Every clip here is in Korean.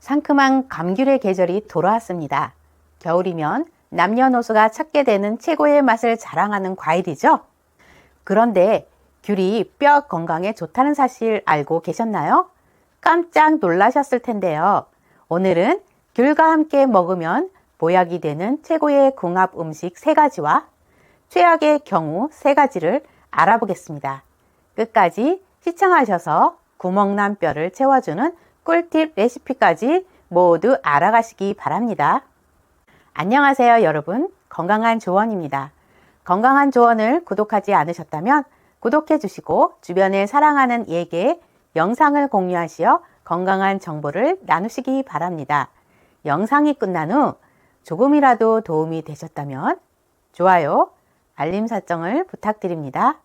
상큼한 감귤의 계절이 돌아왔습니다. 겨울이면 남녀노소가 찾게 되는 최고의 맛을 자랑하는 과일이죠. 그런데 귤이 뼈 건강에 좋다는 사실 알고 계셨나요? 깜짝 놀라셨을 텐데요. 오늘은 귤과 함께 먹으면 보약이 되는 최고의 궁합 음식 3가지와 최악의 경우 3가지를 알아보겠습니다. 끝까지 시청하셔서 구멍난 뼈를 채워주는 꿀팁 레시피까지 모두 알아가시기 바랍니다. 안녕하세요 여러분, 건강한 조언입니다. 건강한 조언을 구독하지 않으셨다면 구독해 주시고 주변에 사랑하는 이에게 영상을 공유하시어 건강한 정보를 나누시기 바랍니다. 영상이 끝난 후 조금이라도 도움이 되셨다면 좋아요, 알림 설정을 부탁드립니다.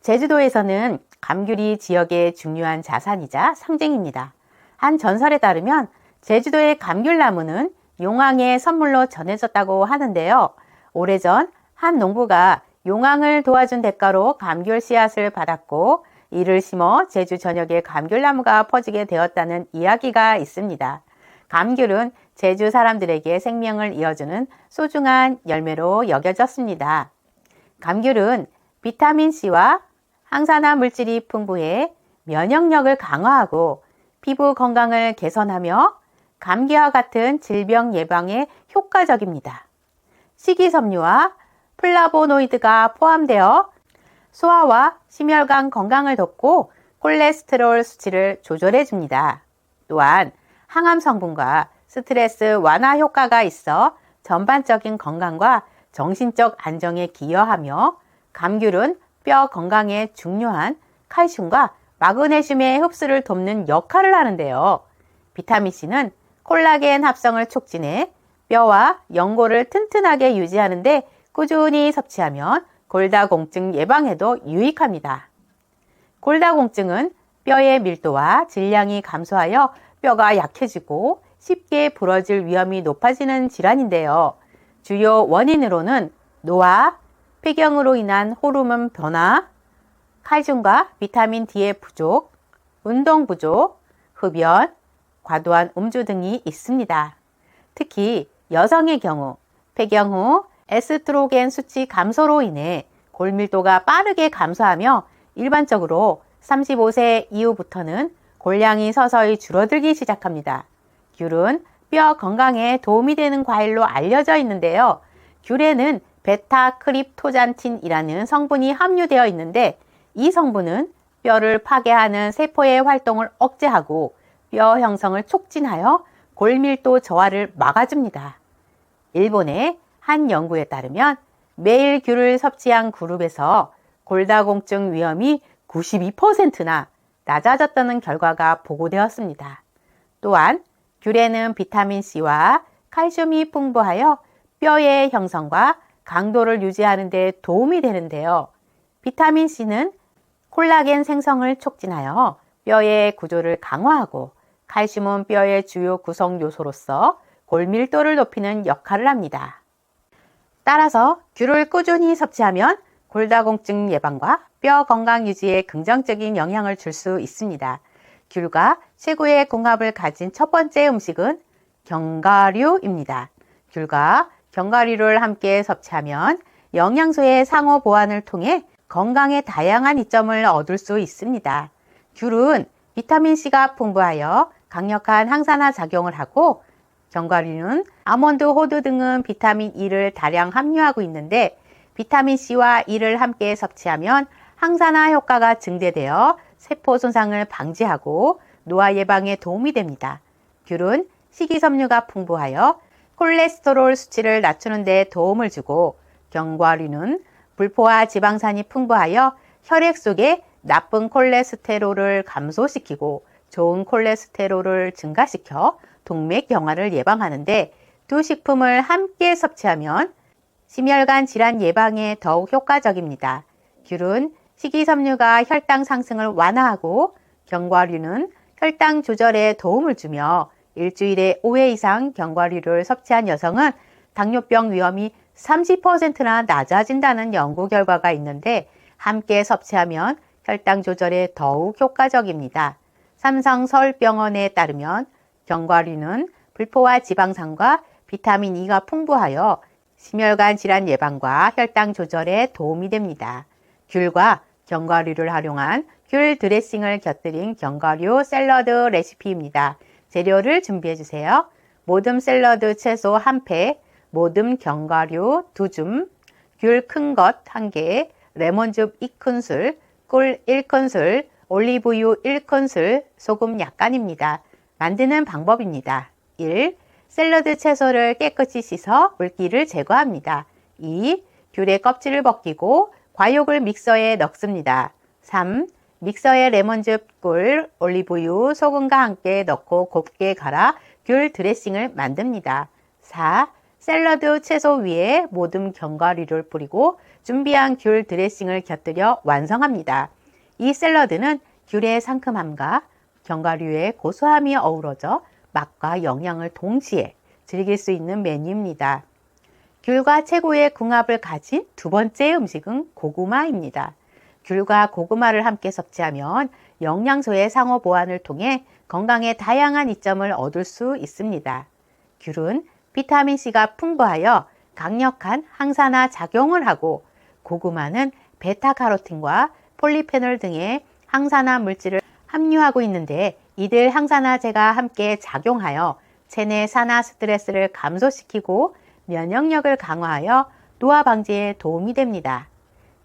제주도에서는 감귤이 지역의 중요한 자산이자 상징입니다. 한 전설에 따르면 제주도의 감귤나무는 용왕의 선물로 전해졌다고 하는데요. 오래전 한 농부가 용왕을 도와준 대가로 감귤 씨앗을 받았고 이를 심어 제주 전역에 감귤나무가 퍼지게 되었다는 이야기가 있습니다. 감귤은 제주 사람들에게 생명을 이어주는 소중한 열매로 여겨졌습니다. 감귤은 비타민C와 항산화 물질이 풍부해 면역력을 강화하고 피부 건강을 개선하며 감기와 같은 질병 예방에 효과적입니다. 식이섬유와 플라보노이드가 포함되어 소화와 심혈관 건강을 돕고 콜레스테롤 수치를 조절해 줍니다. 또한 항암 성분과 스트레스 완화 효과가 있어 전반적인 건강과 정신적 안정에 기여하며 감귤은 뼈 건강에 중요한 칼슘과 마그네슘의 흡수를 돕는 역할을 하는데요. 비타민C는 콜라겐 합성을 촉진해 뼈와 연골을 튼튼하게 유지하는데 꾸준히 섭취하면 골다공증 예방에도 유익합니다. 골다공증은 뼈의 밀도와 질량이 감소하여 뼈가 약해지고 쉽게 부러질 위험이 높아지는 질환인데요. 주요 원인으로는 노화, 폐경으로 인한 호르몬 변화, 칼슘과 비타민 D의 부족, 운동 부족, 흡연, 과도한 음주 등이 있습니다. 특히 여성의 경우 폐경 후 에스트로겐 수치 감소로 인해 골밀도가 빠르게 감소하며 일반적으로 35세 이후부터는 골량이 서서히 줄어들기 시작합니다. 귤은 뼈 건강에 도움이 되는 과일로 알려져 있는데요. 귤에는 베타크립토잔틴이라는 성분이 함유되어 있는데 이 성분은 뼈를 파괴하는 세포의 활동을 억제하고 뼈 형성을 촉진하여 골밀도 저하를 막아줍니다. 일본의 한 연구에 따르면 매일 귤을 섭취한 그룹에서 골다공증 위험이 92%나 낮아졌다는 결과가 보고되었습니다. 또한 귤에는 비타민C와 칼슘이 풍부하여 뼈의 형성과 강도를 유지하는 데 도움이 되는데요. 비타민C는 콜라겐 생성을 촉진하여 뼈의 구조를 강화하고 칼슘은 뼈의 주요 구성 요소로서 골밀도를 높이는 역할을 합니다. 따라서 귤을 꾸준히 섭취하면 골다공증 예방과 뼈 건강 유지에 긍정적인 영향을 줄 수 있습니다. 귤과 최고의 궁합을 가진 첫 번째 음식은 견과류입니다. 귤과 견과류를 함께 섭취하면 영양소의 상호 보완을 통해 건강의 다양한 이점을 얻을 수 있습니다. 귤은 비타민C가 풍부하여 강력한 항산화 작용을 하고 견과류는 아몬드, 호두 등은 비타민 E를 다량 함유하고 있는데 비타민C와 E를 함께 섭취하면 항산화 효과가 증대되어 세포 손상을 방지하고 노화 예방에 도움이 됩니다. 귤은 식이섬유가 풍부하여 콜레스테롤 수치를 낮추는 데 도움을 주고 견과류는 불포화 지방산이 풍부하여 혈액 속에 나쁜 콜레스테롤을 감소시키고 좋은 콜레스테롤을 증가시켜 동맥경화를 예방하는데 두 식품을 함께 섭취하면 심혈관 질환 예방에 더욱 효과적입니다. 귤은 식이섬유가 혈당 상승을 완화하고 견과류는 혈당 조절에 도움을 주며 일주일에 5회 이상 견과류를 섭취한 여성은 당뇨병 위험이 30%나 낮아진다는 연구 결과가 있는데 함께 섭취하면 혈당 조절에 더욱 효과적입니다. 삼성서울병원에 따르면 견과류는 불포화 지방산과 비타민 E가 풍부하여 심혈관 질환 예방과 혈당 조절에 도움이 됩니다. 귤과 견과류를 활용한 귤 드레싱을 곁들인 견과류 샐러드 레시피입니다. 재료를 준비해 주세요. 모듬 샐러드 채소 1팩, 모듬 견과류 2줌, 귤 큰 것 1개, 레몬즙 2큰술, 꿀 1큰술, 올리브유 1큰술, 소금 약간입니다. 만드는 방법입니다. 1. 샐러드 채소를 깨끗이 씻어 물기를 제거합니다. 2. 귤의 껍질을 벗기고 과육을 믹서에 넣습니다. 3. 믹서에 레몬즙, 꿀, 올리브유, 소금과 함께 넣고 곱게 갈아 귤 드레싱을 만듭니다. 4. 샐러드 채소 위에 모듬 견과류를 뿌리고 준비한 귤 드레싱을 곁들여 완성합니다. 이 샐러드는 귤의 상큼함과 견과류의 고소함이 어우러져 맛과 영양을 동시에 즐길 수 있는 메뉴입니다. 귤과 최고의 궁합을 가진 두 번째 음식은 고구마입니다. 귤과 고구마를 함께 섭취하면 영양소의 상호 보완을 통해 건강에 다양한 이점을 얻을 수 있습니다. 귤은 비타민C가 풍부하여 강력한 항산화 작용을 하고 고구마는 베타카로틴과 폴리페놀 등의 항산화 물질을 함유하고 있는데 이들 항산화제가 함께 작용하여 체내 산화 스트레스를 감소시키고 면역력을 강화하여 노화 방지에 도움이 됩니다.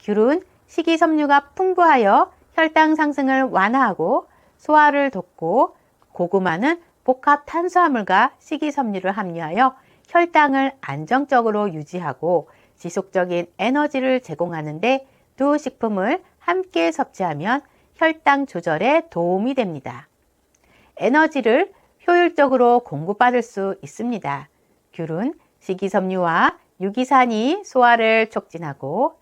귤은 식이섬유가 풍부하여 혈당 상승을 완화하고 소화를 돕고 고구마는 복합 탄수화물과 식이섬유를 함유하여 혈당을 안정적으로 유지하고 지속적인 에너지를 제공하는데 두 식품을 함께 섭취하면 혈당 조절에 도움이 됩니다. 에너지를 효율적으로 공급받을 수 있습니다. 귤은 식이섬유와 유기산이 소화를 촉진하고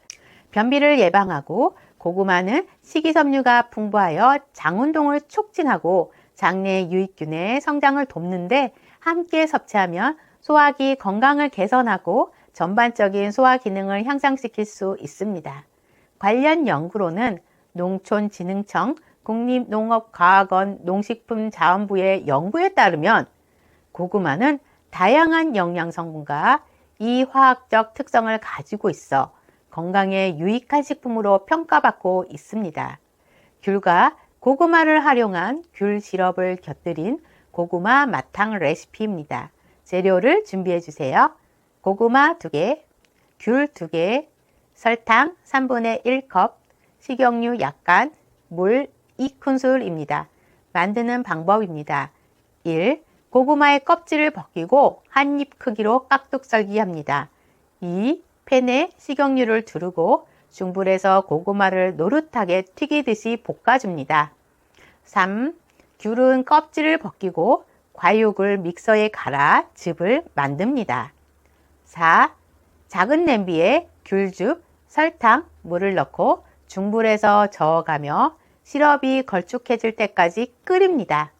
변비를 예방하고 고구마는 식이섬유가 풍부하여 장운동을 촉진하고 장내 유익균의 성장을 돕는데 함께 섭취하면 소화기 건강을 개선하고 전반적인 소화 기능을 향상시킬 수 있습니다. 관련 연구로는 농촌진흥청 국립농업과학원 농식품자원부의 연구에 따르면 고구마는 다양한 영양 성분과 이화학적 특성을 가지고 있어 건강에 유익한 식품으로 평가받고 있습니다. 귤과 고구마를 활용한 귤 시럽을 곁들인 고구마 마탕 레시피입니다. 재료를 준비해 주세요. 고구마 2개, 귤 2개, 설탕 3분의 1컵, 식용유 약간, 물 2큰술입니다. 만드는 방법입니다. 1. 고구마의 껍질을 벗기고 한 입 크기로 깍둑 썰기합니다. 2. 팬에 식용유를 두르고 중불에서 고구마를 노릇하게 튀기듯이 볶아줍니다. 3. 귤은 껍질을 벗기고 과육을 믹서에 갈아 즙을 만듭니다. 4. 작은 냄비에 귤즙, 설탕, 물을 넣고 중불에서 저어가며 시럽이 걸쭉해질 때까지 끓입니다.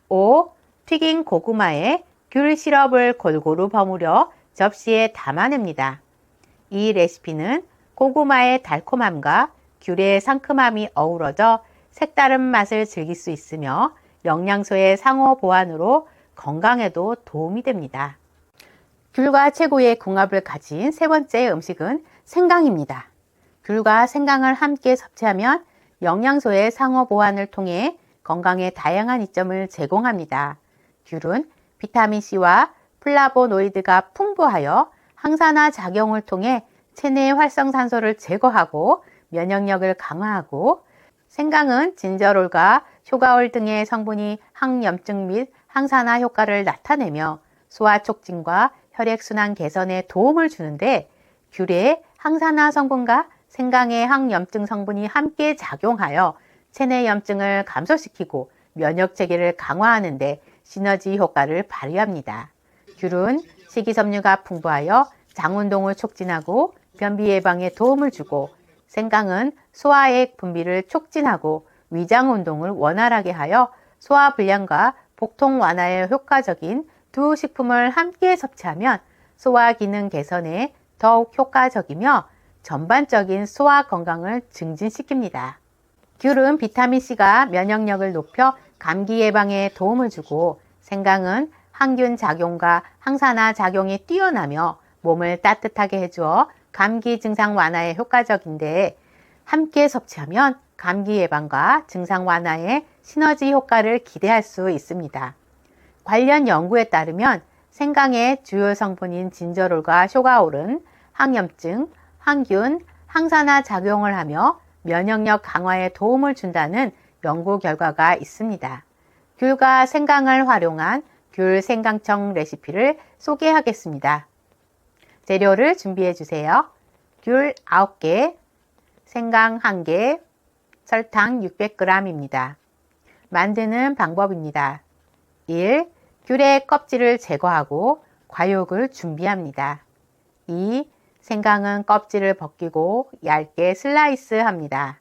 5. 튀긴 고구마에 귤 시럽을 골고루 버무려 접시에 담아냅니다. 이 레시피는 고구마의 달콤함과 귤의 상큼함이 어우러져 색다른 맛을 즐길 수 있으며 영양소의 상호 보완으로 건강에도 도움이 됩니다. 귤과 최고의 궁합을 가진 세 번째 음식은 생강입니다. 귤과 생강을 함께 섭취하면 영양소의 상호 보완을 통해 건강에 다양한 이점을 제공합니다. 귤은 비타민C와 플라보노이드가 풍부하여 항산화 작용을 통해 체내 활성산소를 제거하고 면역력을 강화하고 생강은 진저롤과 효가올 등의 성분이 항염증 및 항산화 효과를 나타내며 소화 촉진과 혈액순환 개선에 도움을 주는데 귤의 항산화 성분과 생강의 항염증 성분이 함께 작용하여 체내 염증을 감소시키고 면역 체계를 강화하는 데 시너지 효과를 발휘합니다. 귤은 식이섬유가 풍부하여 장운동을 촉진하고 변비 예방에 도움을 주고 생강은 소화액 분비를 촉진하고 위장 운동을 원활하게 하여 소화 불량과 복통 완화에 효과적인 두 식품을 함께 섭취하면 소화 기능 개선에 더욱 효과적이며 전반적인 소화 건강을 증진시킵니다. 귤은 비타민C가 면역력을 높여 감기 예방에 도움을 주고 생강은 항균 작용과 항산화 작용이 뛰어나며 몸을 따뜻하게 해주어 감기 증상 완화에 효과적인데 함께 섭취하면 감기 예방과 증상 완화에 시너지 효과를 기대할 수 있습니다. 관련 연구에 따르면 생강의 주요 성분인 진저롤과 쇼가올은 항염증, 항균, 항산화 작용을 하며 면역력 강화에 도움을 준다는 연구 결과가 있습니다. 귤과 생강을 활용한 귤 생강청 레시피를 소개하겠습니다. 재료를 준비해 주세요. 귤 9개, 생강 1개, 설탕 600g입니다. 만드는 방법입니다. 1. 귤의 껍질을 제거하고 과육을 준비합니다. 2. 생강은 껍질을 벗기고 얇게 슬라이스 합니다.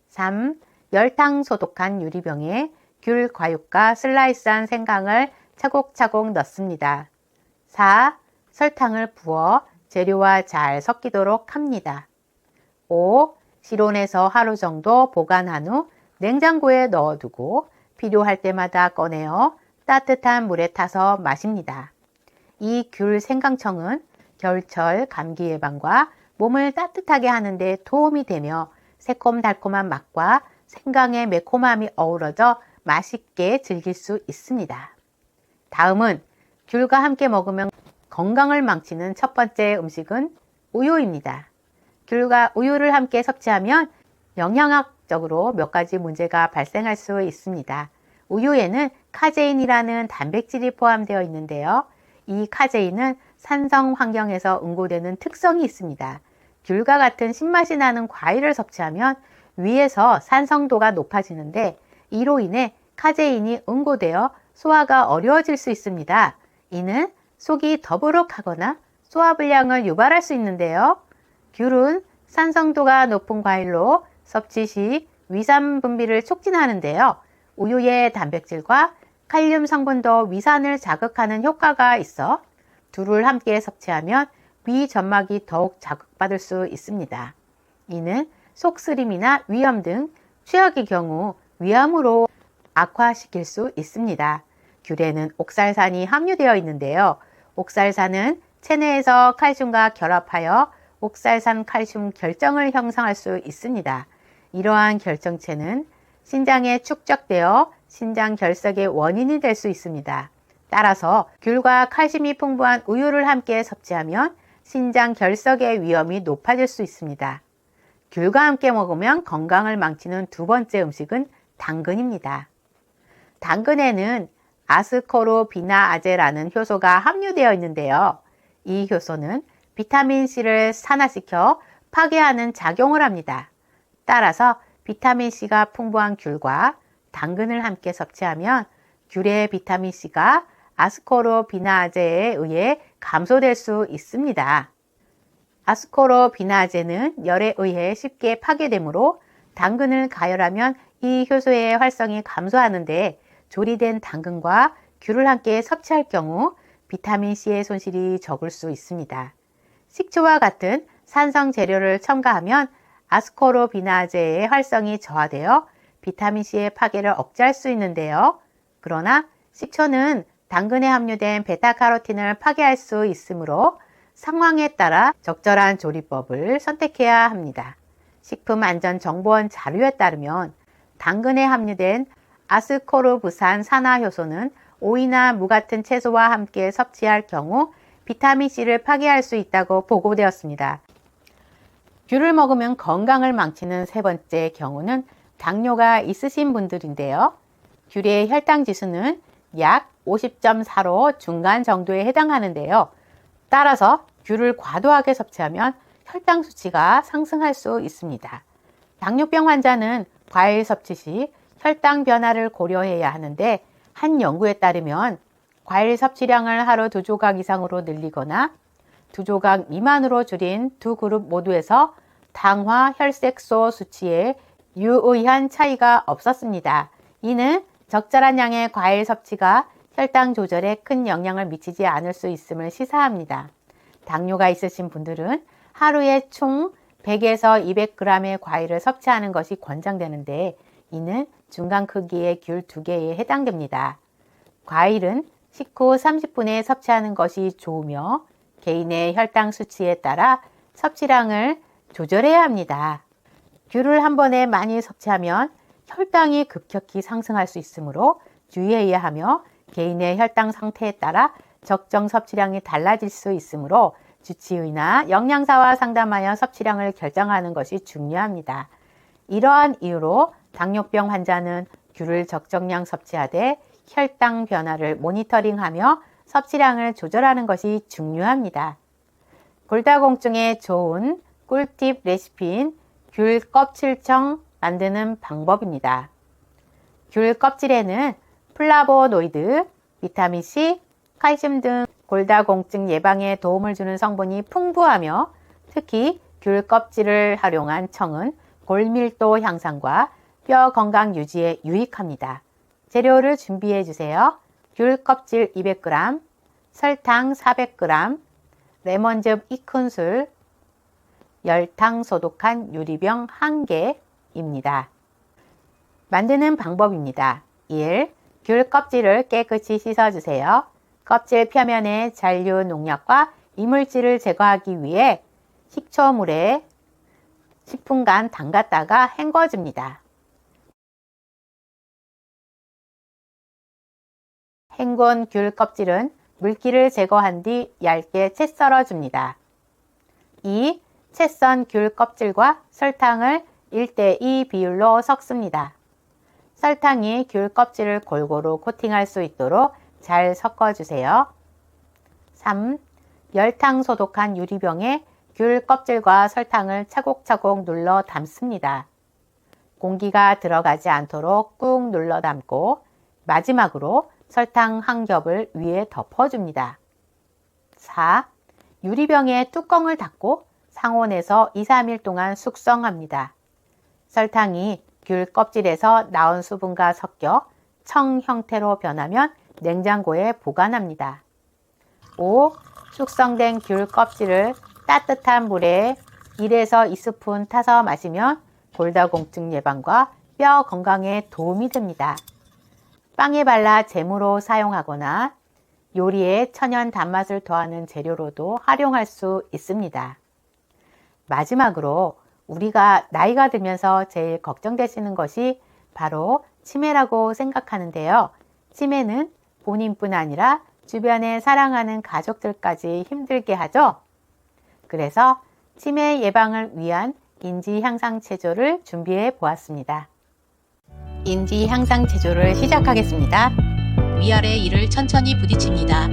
3. 열탕 소독한 유리병에 귤 과육과 슬라이스한 생강을 차곡차곡 넣습니다. 4. 설탕을 부어 재료와 잘 섞이도록 합니다. 5. 실온에서 하루 정도 보관한 후 냉장고에 넣어두고 필요할 때마다 꺼내어 따뜻한 물에 타서 마십니다. 이 귤 생강청은 겨울철 감기 예방과 몸을 따뜻하게 하는 데 도움이 되며 새콤달콤한 맛과 생강의 매콤함이 어우러져 맛있게 즐길 수 있습니다. 다음은 귤과 함께 먹으면 건강을 망치는 첫 번째 음식은 우유입니다. 귤과 우유를 함께 섭취하면 영양학적으로 몇 가지 문제가 발생할 수 있습니다. 우유에는 카제인이라는 단백질이 포함되어 있는데요. 이 카제인은 산성 환경에서 응고되는 특성이 있습니다. 귤과 같은 신맛이 나는 과일을 섭취하면 위에서 산성도가 높아지는데 이로 인해 카제인이 응고되어 소화가 어려워질 수 있습니다. 이는 속이 더부룩하거나 소화불량을 유발할 수 있는데요. 귤은 산성도가 높은 과일로 섭취 시 위산 분비를 촉진하는데요. 우유의 단백질과 칼륨 성분도 위산을 자극하는 효과가 있어 둘을 함께 섭취하면 위 점막이 더욱 자극받을 수 있습니다. 이는 속쓰림이나 위염 등 최악의 경우 위암으로 악화시킬 수 있습니다. 귤에는 옥살산이 함유되어 있는데요. 옥살산은 체내에서 칼슘과 결합하여 옥살산 칼슘 결정을 형성할 수 있습니다. 이러한 결정체는 신장에 축적되어 신장 결석의 원인이 될 수 있습니다. 따라서 귤과 칼슘이 풍부한 우유를 함께 섭취하면 신장 결석의 위험이 높아질 수 있습니다. 귤과 함께 먹으면 건강을 망치는 두 번째 음식은 당근입니다. 당근에는 아스코르비나아제라는 효소가 함유되어 있는데요. 이 효소는 비타민C를 산화시켜 파괴하는 작용을 합니다. 따라서 비타민C가 풍부한 귤과 당근을 함께 섭취하면 귤의 비타민C가 아스코르비나아제에 의해 감소될 수 있습니다. 아스코르비나아제는 열에 의해 쉽게 파괴되므로 당근을 가열하면 이 효소의 활성이 감소하는데 조리된 당근과 귤을 함께 섭취할 경우 비타민C의 손실이 적을 수 있습니다. 식초와 같은 산성 재료를 첨가하면 아스코르비나아제의 활성이 저하되어 비타민C의 파괴를 억제할 수 있는데요. 그러나 식초는 당근에 함유된 베타카로틴을 파괴할 수 있으므로 상황에 따라 적절한 조리법을 선택해야 합니다. 식품안전정보원 자료에 따르면 당근에 함유된 아스코르브산 산화효소는 오이나 무 같은 채소와 함께 섭취할 경우 비타민C를 파괴할 수 있다고 보고되었습니다. 귤을 먹으면 건강을 망치는 세 번째 경우는 당뇨가 있으신 분들인데요. 귤의 혈당 지수는 약 50.4로 중간 정도에 해당하는데요. 따라서 귤을 과도하게 섭취하면 혈당 수치가 상승할 수 있습니다. 당뇨병 환자는 과일 섭취 시 혈당 변화를 고려해야 하는데 한 연구에 따르면 과일 섭취량을 하루 2조각 이상으로 늘리거나 2조각 미만으로 줄인 두 그룹 모두에서 당화 혈색소 수치에 유의한 차이가 없었습니다. 이는 적절한 양의 과일 섭취가 혈당 조절에 큰 영향을 미치지 않을 수 있음을 시사합니다. 당뇨가 있으신 분들은 하루에 총 100에서 200g의 과일을 섭취하는 것이 권장되는데 이는 중간 크기의 귤 2개에 해당됩니다. 과일은 식후 30분에 섭취하는 것이 좋으며 개인의 혈당 수치에 따라 섭취량을 조절해야 합니다. 귤을 한 번에 많이 섭취하면 혈당이 급격히 상승할 수 있으므로 주의해야 하며 개인의 혈당 상태에 따라 적정 섭취량이 달라질 수 있으므로 주치의나 영양사와 상담하여 섭취량을 결정하는 것이 중요합니다. 이러한 이유로 당뇨병 환자는 귤을 적정량 섭취하되 혈당 변화를 모니터링하며 섭취량을 조절하는 것이 중요합니다. 골다공증에 좋은 꿀팁 레시피인 귤 껍질청 만드는 방법입니다. 귤 껍질에는 플라보노이드, 비타민C, 칼슘 등 골다공증 예방에 도움을 주는 성분이 풍부하며 특히 귤 껍질을 활용한 청은 골밀도 향상과 뼈 건강 유지에 유익합니다. 재료를 준비해 주세요. 귤 껍질 200g, 설탕 400g, 레몬즙 2큰술, 열탕 소독한 유리병 1개입니다. 만드는 방법입니다. 1. 귤 껍질을 깨끗이 씻어주세요. 껍질 표면에 잔류 농약과 이물질을 제거하기 위해 식초물에 10분간 담갔다가 헹궈줍니다. 헹군 귤 껍질은 물기를 제거한 뒤 얇게 채 썰어줍니다. 2. 채 썬 귤 껍질과 설탕을 1:2 비율로 섞습니다. 설탕이 귤 껍질을 골고루 코팅할 수 있도록 잘 섞어주세요. 3. 열탕 소독한 유리병에 귤 껍질과 설탕을 차곡차곡 눌러 담습니다. 공기가 들어가지 않도록 꾹 눌러 담고 마지막으로 설탕 한 겹을 위에 덮어줍니다. 4. 유리병에 뚜껑을 닫고 상온에서 2-3일 동안 숙성합니다. 설탕이 귤 껍질에서 나온 수분과 섞여 청 형태로 변하면 냉장고에 보관합니다. 5. 숙성된 귤 껍질을 따뜻한 물에 1에서 2스푼 타서 마시면 골다공증 예방과 뼈 건강에 도움이 됩니다. 빵에 발라 잼으로 사용하거나 요리에 천연 단맛을 더하는 재료로도 활용할 수 있습니다. 마지막으로 우리가 나이가 들면서 제일 걱정되시는 것이 바로 치매라고 생각하는데요. 치매는 본인뿐 아니라 주변에 사랑하는 가족들까지 힘들게 하죠. 그래서 치매 예방을 위한 인지 향상 체조를 준비해 보았습니다. 인지 향상 체조를 시작하겠습니다. 위아래 이를 천천히 부딪힙니다.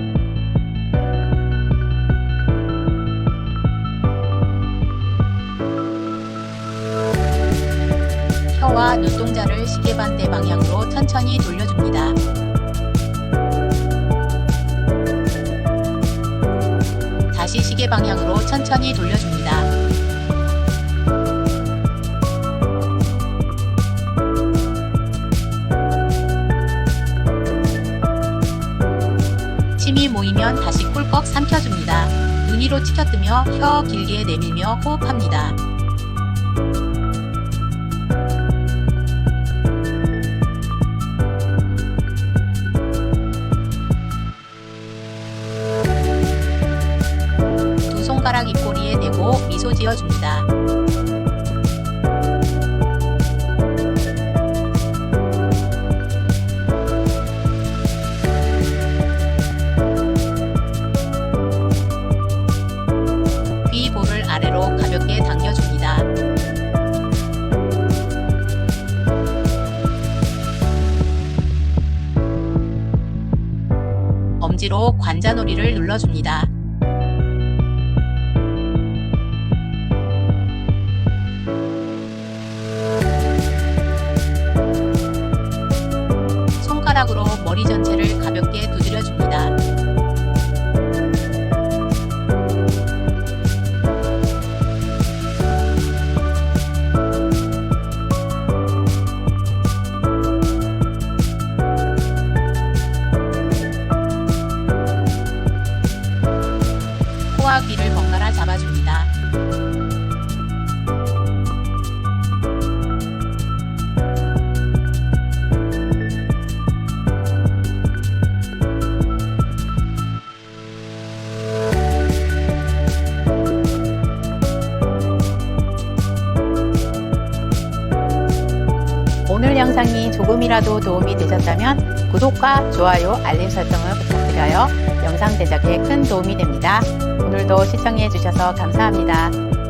혀와 눈동자를 시계 반대 방향으로 천천히 돌려줍니다. 다시 시계 방향으로 천천히 돌려줍니다. 침이 모이면 다시 꿀꺽 삼켜줍니다. 눈 위로 치켜뜨며 혀 길게 내밀며 호흡합니다. 두 손가락 입꼬리에 대고 미소 지어줍니다. 볼을 아래로 가볍게 당겨줍니다. 엄지로 관자놀이를 눌러줍니다. 손가락으로 머리 전체를 가볍게 두드려줍니다. 코와 귀를 번갈아 잡아줍니다. 영상이 조금이라도 도움이 되셨다면 구독과 좋아요, 알림 설정을 부탁드려요. 영상 제작에 큰 도움이 됩니다. 오늘도 시청해 주셔서 감사합니다.